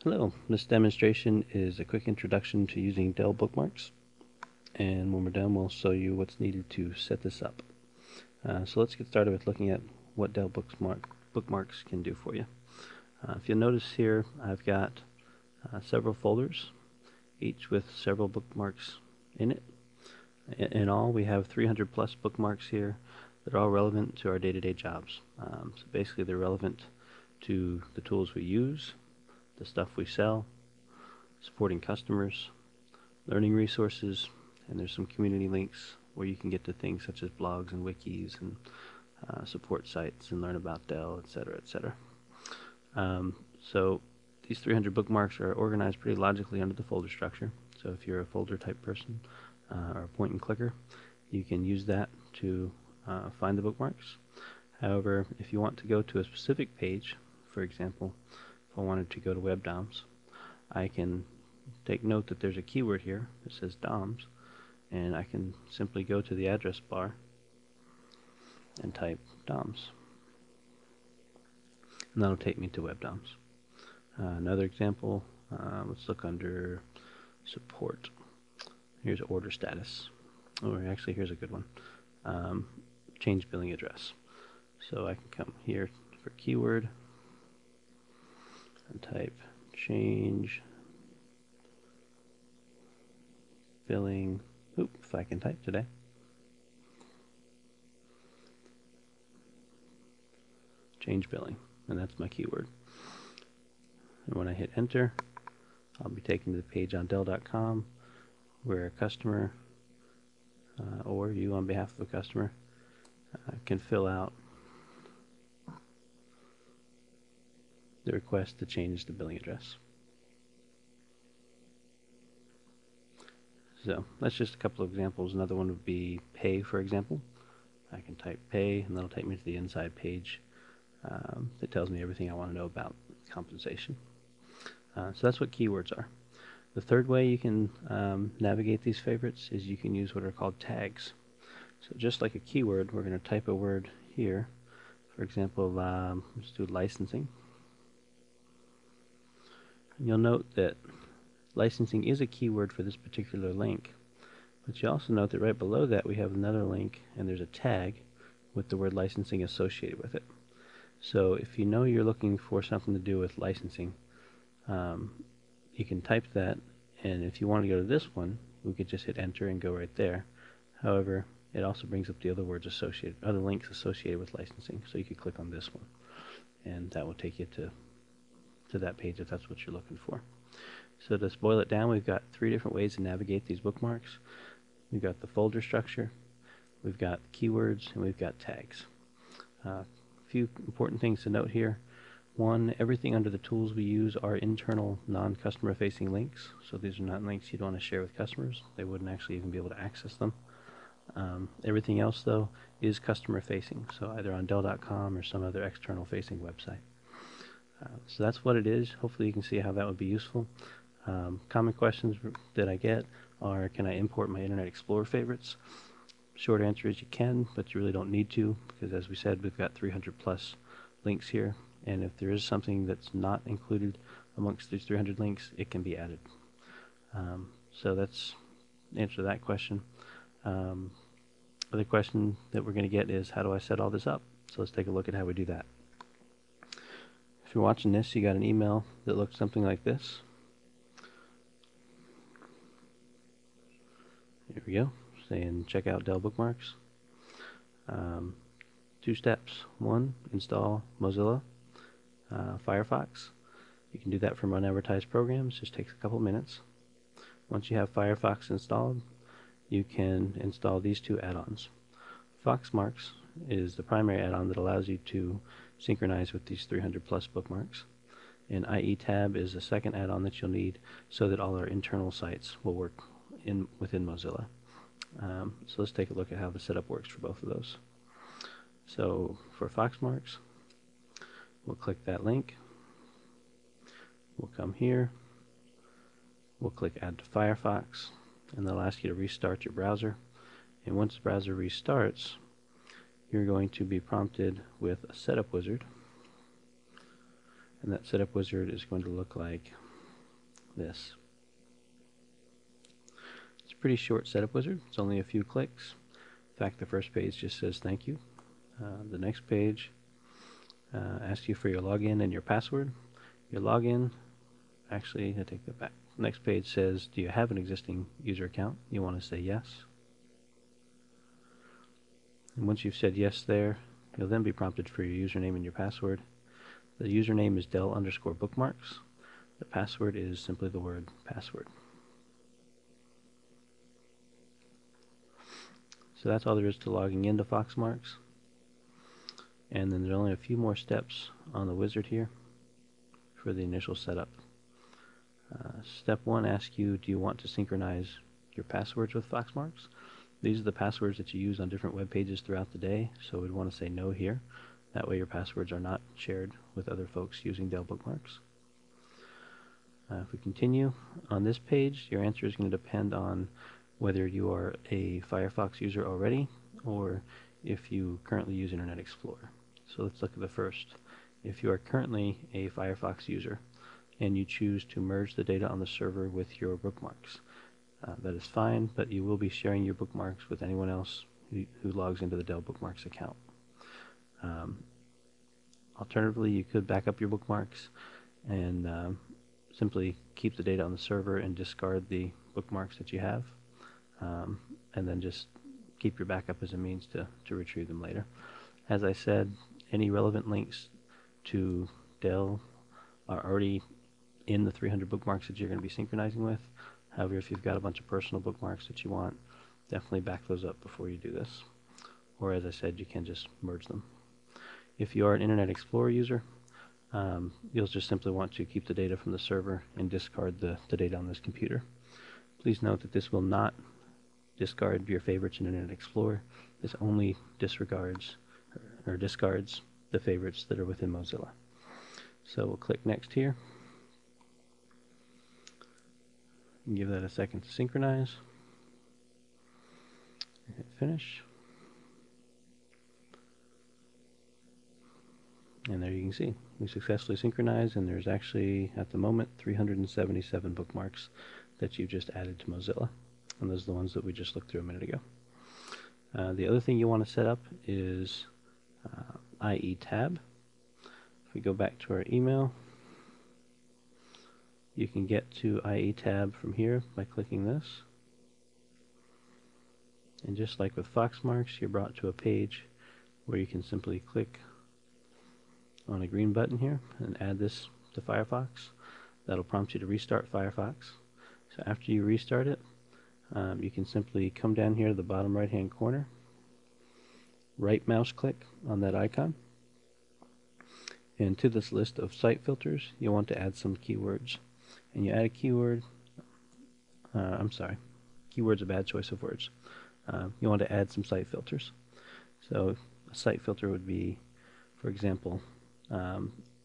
Hello, this demonstration is a quick introduction to using Dell bookmarks, and when we're done we'll show you what's needed to set this up. So let's get started with looking at what Dell bookmarks can do for you. If you'll notice here, I've got several folders, each with several bookmarks in it. In all, we have 300 plus bookmarks here that are all relevant to our day-to-day jobs. So basically they're relevant to the tools we use, the stuff we sell, supporting customers, learning resources, and there's some community links where you can get to things such as blogs and wikis and support sites and learn about Dell, etc., etc. So these 300 bookmarks are organized pretty logically under the folder structure. So if you're a folder type person or a point and clicker, you can use that to find the bookmarks. However, if you want to go to a specific page, for example, if I wanted to go to web DOMs, I can take note that there's a keyword here that says DOMs, and I can simply go to the address bar and type DOMs, and that'll take me to web DOMs. Another example, let's look under support. Here's order status, or actually here's a good one, change billing address. So I can come here for keyword and type change billing, if I can type today, change billing, and that's my keyword. And when I hit enter, I'll be taken to the page on Dell.com where a customer or you on behalf of a customer can fill out the request to change the billing address. So that's just a couple of examples. Another one would be pay, for example. I can type pay, and that'll take me to the inside page that tells me everything I want to know about compensation. So that's what keywords are. The third way you can navigate these favorites is you can use what are called tags. So just like a keyword, we're going to type a word here. For example, let's do licensing. And you'll note that licensing is a keyword for this particular link, but you also note that right below that we have another link and there's a tag with the word licensing associated with it. So if you know you're looking for something to do with licensing, you can type that, and if you want to go to this one, we could just hit enter and go right there. However, it also brings up the other words associated, other links associated with licensing, so you could click on this one, and that will take you to that page if that's what you're looking for. So to boil it down, we've got three different ways to navigate these bookmarks. We've got the folder structure, we've got keywords, and we've got tags. A few important things to note here. One, everything under the tools we use are internal non-customer facing links, so these are not links you'd want to share with customers. They wouldn't actually even be able to access them. Everything else, though, is customer facing, so either on Dell.com or some other external facing website. So that's what it is. Hopefully you can see how that would be useful. Common questions that I get are, can I import my Internet Explorer favorites? Short answer is you can, but you really don't need to, because as we said, we've got 300 plus links here, and if there is something that's not included amongst these 300 links, it can be added. So that's the answer to that question. Other question that we're going to get is, how do I set all this up? So let's take a look at how we do that. If you're watching this, you got an email that looks something like this. Here we go, saying check out Dell bookmarks. 2 steps. 1, install Mozilla Firefox. You can do that from unadvertised programs, just takes a couple minutes. Once you have Firefox installed, you can install these 2 add-ons. Foxmarks is the primary add-on that allows you to synchronize with these 300 plus bookmarks, and IE Tab is the second add-on that you'll need so that all our internal sites will work within Mozilla. So let's take a look at how the setup works for both of those. So for Foxmarks, we'll click that link, we'll come here, we'll click add to Firefox, and they'll ask you to restart your browser. And once the browser restarts, you're going to be prompted with a setup wizard, and that setup wizard is going to look like this. It's a pretty short setup wizard. It's only a few clicks. In fact, the first page just says thank you. The next page asks you for your login and your password. Your login, actually, I take that back. Next page says, do you have an existing user account? You want to say yes. And once you've said yes there, you'll then be prompted for your username and your password. The username is Dell_bookmarks. The password is simply the word password. So that's all there is to logging into Foxmarks. And then there's only a few more steps on the wizard here for the initial setup. Step 1 asks you, do you want to synchronize your passwords with Foxmarks? These are the passwords that you use on different web pages throughout the day, so we'd want to say no here. That way your passwords are not shared with other folks using Dell Bookmarks. If we continue, on this page, your answer is going to depend on whether you are a Firefox user already or if you currently use Internet Explorer. So let's look at the first. If you are currently a Firefox user and you choose to merge the data on the server with your bookmarks, that is fine, but you will be sharing your bookmarks with anyone else who logs into the Dell Bookmarks account. Alternatively, you could back up your bookmarks and simply keep the data on the server and discard the bookmarks that you have, and then just keep your backup as a means to retrieve them later. As I said, any relevant links to Dell are already in the 300 bookmarks that you're going to be synchronizing with. However, if you've got a bunch of personal bookmarks that you want, definitely back those up before you do this. Or as I said, you can just merge them. If you are an Internet Explorer user, you'll just simply want to keep the data from the server and discard the data on this computer. Please note that this will not discard your favorites in Internet Explorer. This only discards the favorites that are within Mozilla. So we'll click Next here. Give that a second to synchronize. Hit Finish. And there you can see, we successfully synchronized, and there's actually, at the moment, 377 bookmarks that you've just added to Mozilla. And those are the ones that we just looked through a minute ago. The other thing you want to set up is IE Tab. If we go back to our email, you can get to IE Tab from here by clicking this. And just like with Foxmarks, you're brought to a page where you can simply click on a green button here and add this to Firefox. That'll prompt you to restart Firefox. So after you restart it, you can simply come down here to the bottom right hand corner, right mouse click on that icon, and to this list of site filters you'll want to add some keywords. And you add a keyword, keyword's a bad choice of words. You want to add some site filters. So a site filter would be, for example,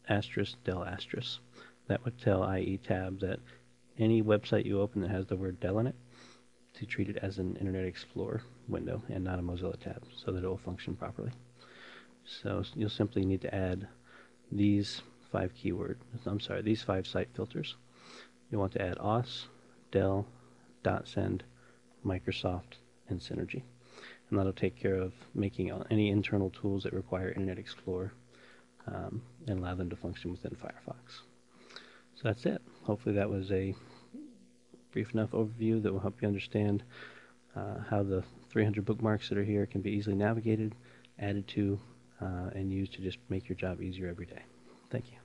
asterisk Dell asterisk. That would tell IE Tab that any website you open that has the word Dell in it, to treat it as an Internet Explorer window and not a Mozilla tab, so that it will function properly. So you'll simply need to add these five site filters. You want to add OS, Dell, .send, Microsoft, and Synergy. And that'll take care of making any internal tools that require Internet Explorer and allow them to function within Firefox. So that's it. Hopefully that was a brief enough overview that will help you understand how the 300 bookmarks that are here can be easily navigated, added to, and used to just make your job easier every day. Thank you.